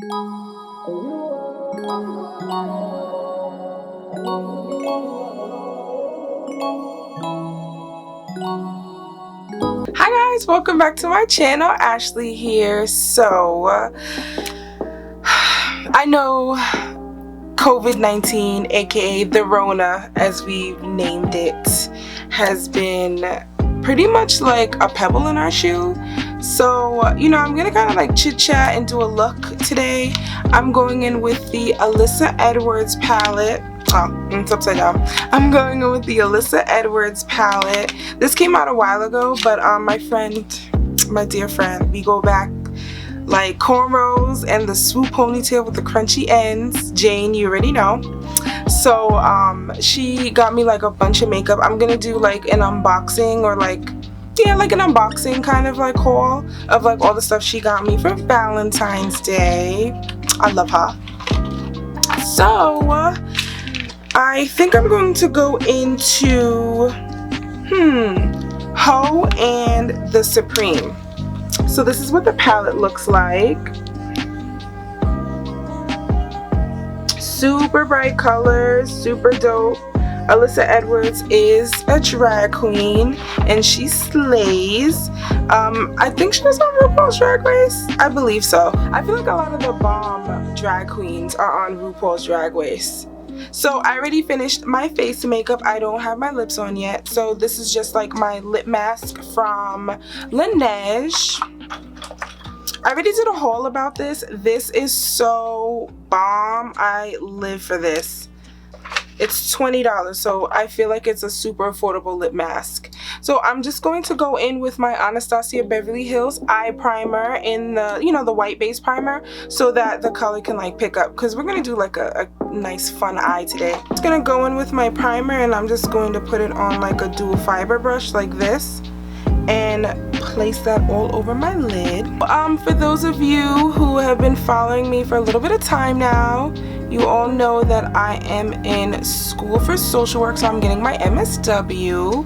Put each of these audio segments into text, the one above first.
Hi guys, welcome back to my channel. Ashley here. So I know COVID-19, aka the Rona as we named it, has been pretty much like a pebble in our shoe. So I'm gonna kind of like chit chat and do a look today. I'm going in with the Alyssa Edwards palette. Oh, it's upside down. I'm going in with the Alyssa Edwards palette. This came out a while ago, but my dear friend, we go back like cornrows and the swoop ponytail with the crunchy ends. Jane, you already know. So she got me like a bunch of makeup. I'm gonna do like an unboxing or like an unboxing kind of like haul of like all the stuff she got me for Valentine's Day. I love her. So I think I'm going to go into Ho and the Supreme. So this is what the palette looks like. Super bright colors, super dope. Alyssa Edwards is a drag queen and she slays. I think she was on RuPaul's Drag Race. I believe so. I feel like a lot of the bomb drag queens are on RuPaul's Drag Race. So I already finished my face makeup. I don't have my lips on yet. So this is just like my lip mask from Laneige. I already did a haul about this. This is so bomb. I live for this. It's $20, so I feel like it's a super affordable lip mask. So I'm just going to go in with my Anastasia Beverly Hills eye primer in the, the white base primer, so that the color can like pick up, because we're going to do like a nice fun eye today. I'm just going to go in with my primer and I'm just going to put it on like a dual fiber brush like this and place that all over my lid. For those of you who have been following me for a little bit of time now, you all know that I am in school for social work, so I'm getting my MSW,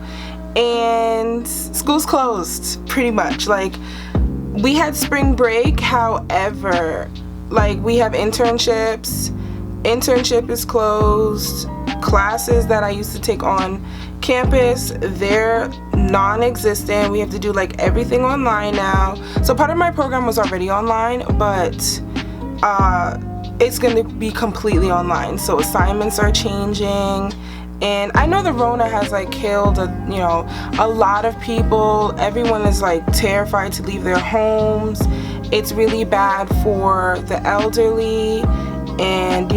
and school's closed pretty much. Like, we had spring break, however, like, we have internships. Internship is closed. Classes that I used to take on campus, they're non-existent. We have to do like everything online now. So part of my program was already online, but it's going to be completely online. So assignments are changing, and I know the Rona has like killed a lot of people. Everyone is like terrified to leave their homes. It's really bad for the elderly, and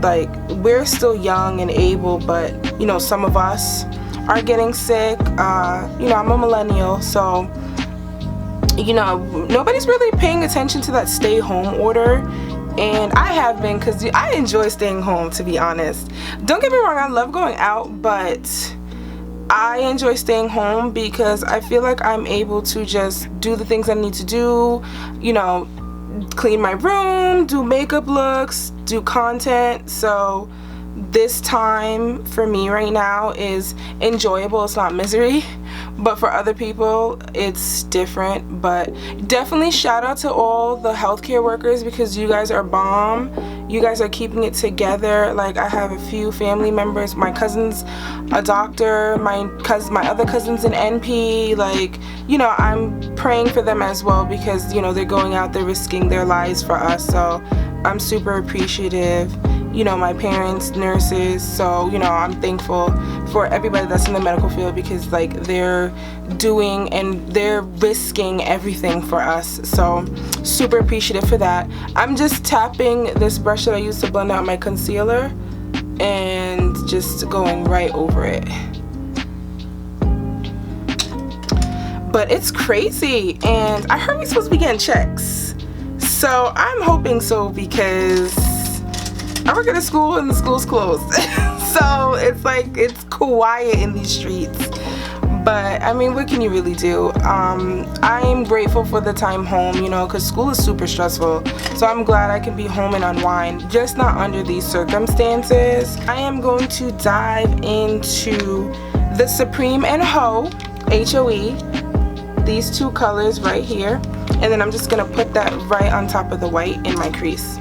like, we're still young and able, but some of us are getting sick. I'm a millennial, so nobody's really paying attention to that stay home order, and I have been, because I enjoy staying home, to be honest. Don't get me wrong, I love going out, but I enjoy staying home because I feel like I'm able to just do the things I need to do, clean my room, do makeup looks, do content. So this time for me right now is enjoyable. It's not misery, but for other people it's different. But definitely shout out to all the healthcare workers, because you guys are bomb. You guys are keeping it together. Like, I have a few family members, my cousin's a doctor, my other cousin's an NP. Like, I'm praying for them as well, because they're going out there risking their lives for us. So I'm super appreciative. My parents, nurses, so I'm thankful for everybody that's in the medical field, because like, they're doing and they're risking everything for us. So super appreciative for that. I'm just tapping this brush that I use to blend out my concealer and just going right over it. But it's crazy, and I heard we're supposed to be getting checks, so I'm hoping so, because I work at a school and the school's closed. So it's like, it's quiet in these streets. But I mean, what can you really do? I'm grateful for the time home, because school is super stressful. So I'm glad I can be home and unwind, just not under these circumstances. I am going to dive into the Supreme and Ho, H-O-E, these two colors right here. And then I'm just gonna put that right on top of the white in my crease.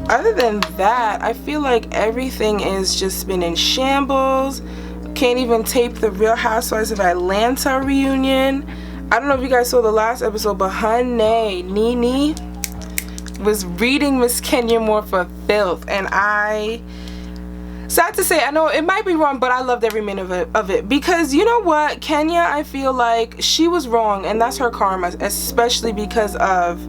Other than that, I feel like everything is just been in shambles. Can't even tape the Real Housewives of Atlanta reunion. I don't know if you guys saw the last episode, but honey, Nene was reading Miss Kenya Moore for filth, and sad to say, I know it might be wrong, but I loved every minute of it because you know what, Kenya, I feel like she was wrong, and that's her karma, especially because of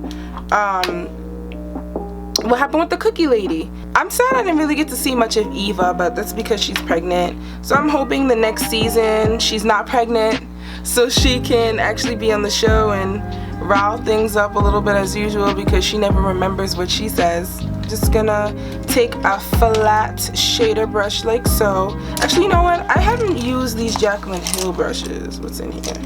what happened with the cookie lady. I'm sad I didn't really get to see much of Eva, but that's because she's pregnant. So I'm hoping the next season she's not pregnant, so she can actually be on the show and rile things up a little bit as usual, because she never remembers what she says. Just gonna take a flat shader brush like so. Actually, you know what? I haven't used these Jaclyn Hill brushes. What's in here?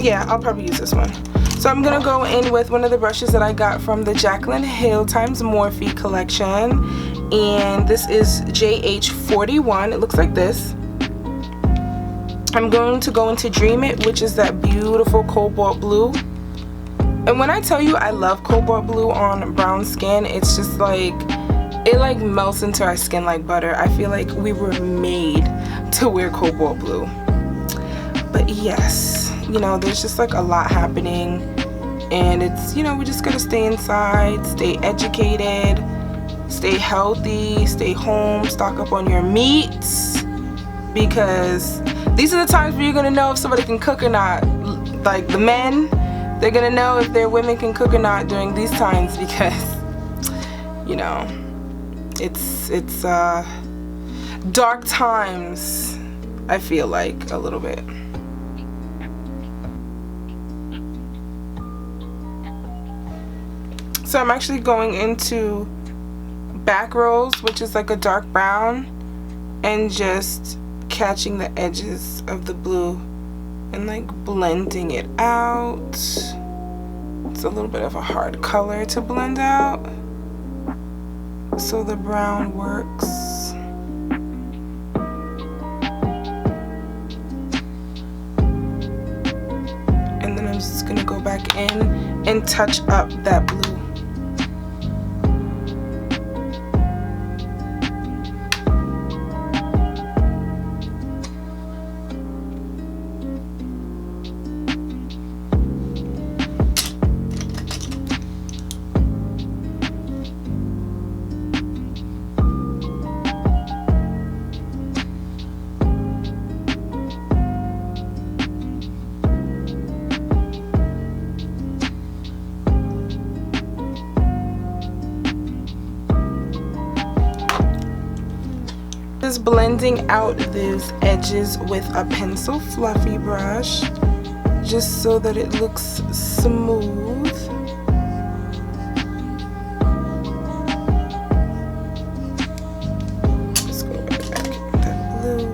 Yeah, I'll probably use this one. So I'm gonna go in with one of the brushes that I got from the Jaclyn Hill times Morphe collection, and this is JH41. It looks like this. I'm going to go into Dream It, which is that beautiful cobalt blue. And when I tell you I love cobalt blue on brown skin, it's just like, it like melts into our skin like butter. I feel like we were made to wear cobalt blue. But yes, you know, there's just like a lot happening, and it's, you know, we just gotta stay inside, stay educated, stay healthy, stay home, stock up on your meats, because these are the times where you're gonna know if somebody can cook or not. Like the men, they're gonna know if their women can cook or not during these times, because you know, it's dark times, I feel like, a little bit. So I'm actually going into back rolls, which is like a dark brown, and just catching the edges of the blue and like blending it out. It's a little bit of a hard color to blend out, so the brown works. And then I'm just gonna go back in and touch up that blue. Just blending out those edges with a pencil fluffy brush, just so that it looks smooth. Let's go right back at that blue.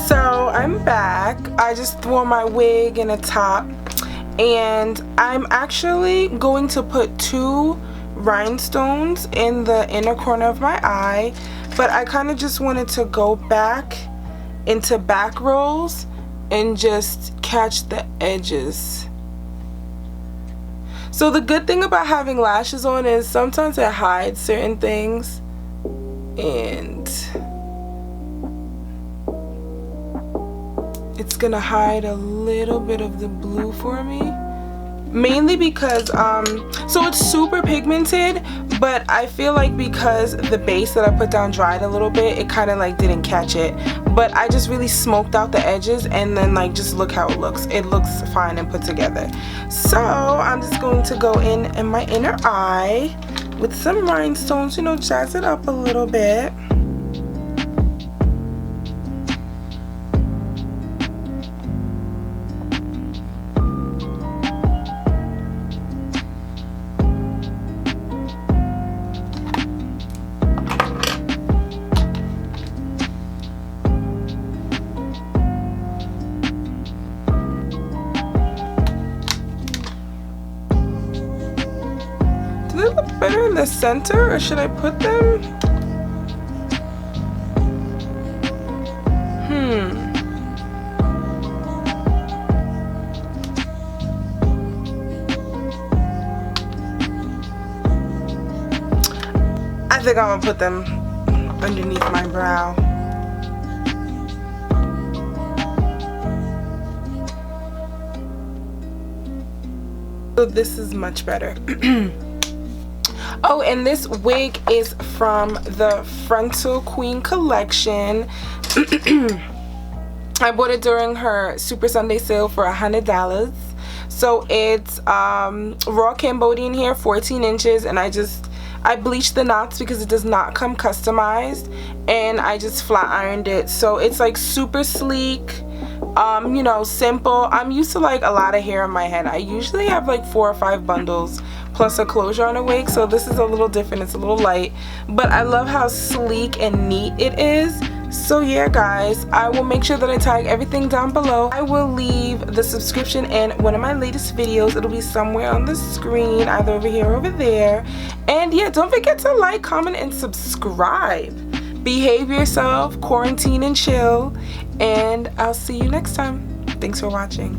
So I'm back. I just wore my wig and a top, and I'm actually going to put 2 rhinestones in the inner corner of my eye, but I kind of just wanted to go back into back rolls and just catch the edges. So the good thing about having lashes on is sometimes it hides certain things, and it's gonna hide a little bit of the blue for me, mainly because so it's super pigmented, but I feel like because the base that I put down dried a little bit, it kind of like didn't catch it. But I just really smoked out the edges, and then like just look how it looks. It looks fine and put together. So I'm just going to go in my inner eye with some rhinestones, you know, jazz it up a little bit. the center or should I put them? I think I'm gonna put them underneath my brow. So this is much better. Oh, and this wig is from the Frontal Queen collection. I bought it during her Super Sunday sale for $100. So it's Raw Cambodian hair, 14 inches, and I bleached the knots because it does not come customized, and I just flat ironed it. So it's like super sleek, you know, simple. I'm used to like a lot of hair on my head. I usually have like 4 or 5 bundles plus a closure on a wig, so this is a little different. It's a little light, but I love how sleek and neat it is. So yeah guys, I will make sure that I tag everything down below. I will leave the subscription and one of my latest videos. It'll be somewhere on the screen, either over here or over there. And yeah, don't forget to like, comment, and subscribe. Behave yourself, quarantine and chill, and I'll see you next time. Thanks for watching.